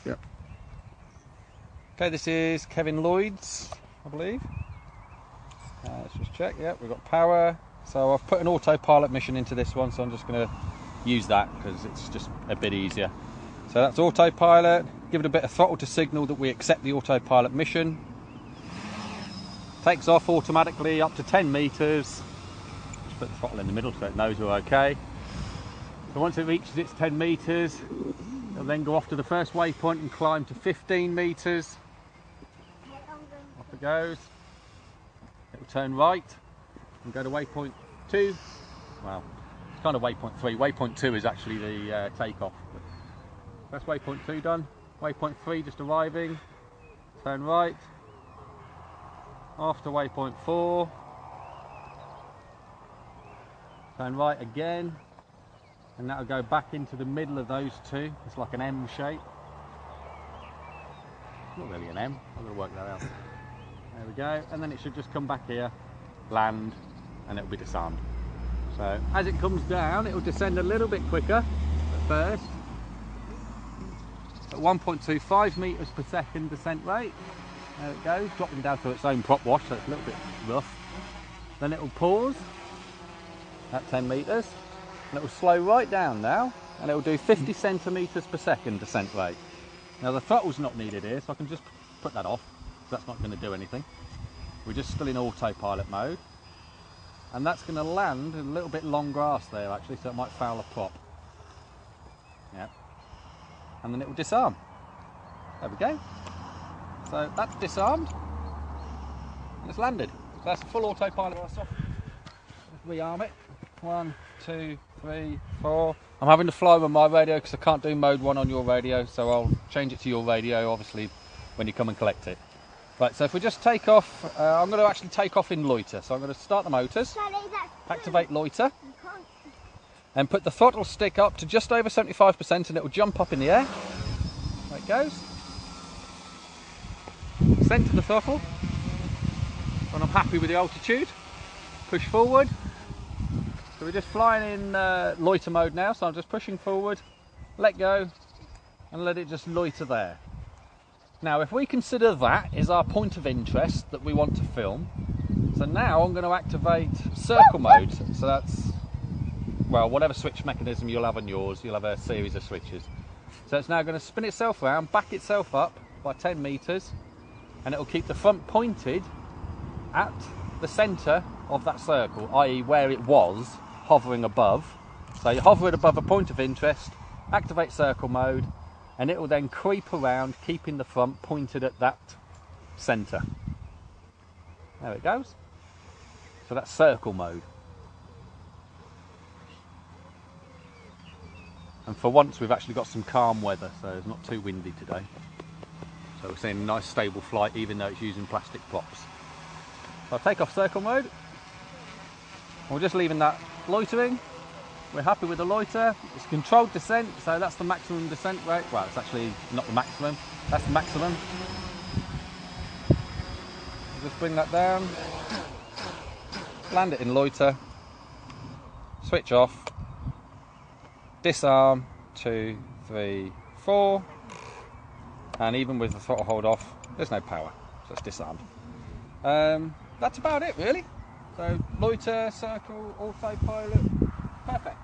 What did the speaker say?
Yep. Okay, this is Kevin Lloyd's, I believe. Let's just check. Yep, we've got power. So I've put an autopilot mission into this one, so I'm just going to use that because it's just a bit easier. So that's autopilot. Give it a bit of throttle to signal that we accept the autopilot mission. Takes off automatically up to 10 meters. Just put the throttle in the middle so it knows we're okay. So once it reaches its 10 meters, it'll then go off to the first waypoint and climb to 15 meters. Off it goes. It'll turn right and go to waypoint 2. Well, it's kind of waypoint 3. Waypoint 2 is actually the takeoff. That's waypoint 2 done. Waypoint 3 just arriving. Turn right. Off to waypoint 4. Turn right again. And that'll go back into the middle of those two. It's like an M shape. Not really an M. I'm going to work that out. There we go. And then it should just come back here, land, and it'll be disarmed. So as it comes down, it'll descend a little bit quicker at first. At 1.25 meters per second descent rate. There it goes, dropping down to its own prop wash, so it's a little bit rough. Then it'll pause at 10 meters. And it will slow right down now, and it will do 50 centimeters per second descent rate. Now the throttle's not needed here, so I can just put that off. That's not going to do anything. We're just still in autopilot mode, and that's going to land in a little bit long grass there actually, so it might foul a prop. Yeah, and then it will disarm. There we go. So that's disarmed, and it's landed. So that's a full autopilot. Let's rearm it. 1, 2, 3, 4. I'm having to fly with my radio because I can't do mode 1 on your radio, so I'll change it to your radio obviously when you come and collect it. Right, so if we just take off, I'm going to actually take off in loiter. So I'm going to start the motors, activate loiter, and put the throttle stick up to just over 75%, and it will jump up in the air. There it goes. Centre the throttle when I'm happy with the altitude. Push forward. So we're just flying in loiter mode now, so I'm just pushing forward, let go, and let it just loiter there. Now if we consider that is our point of interest that we want to film, so now I'm going to activate circle mode. So that's, well, whatever switch mechanism you'll have on yours, you'll have a series of switches. So it's now going to spin itself around, back itself up by 10 meters, and it will keep the front pointed at the centre of that circle, i.e. where it was hovering above. So you hover it above a point of interest, activate circle mode, and it will then creep around, keeping the front pointed at that centre. There it goes. So that's circle mode. And for once we've actually got some calm weather, so it's not too windy today. So we're seeing a nice stable flight even though it's using plastic props. So I'll take off circle mode. We're just leaving that loitering. We're happy with the loiter. It's controlled descent, so that's the maximum descent rate. Well, it's actually not the maximum. That's the maximum. Just bring that down. Land it in loiter. Switch off. Disarm. 2, 3, 4. And even with the throttle hold off, there's no power, so it's disarmed. That's about it really. So loiter, circle, autopilot, perfect.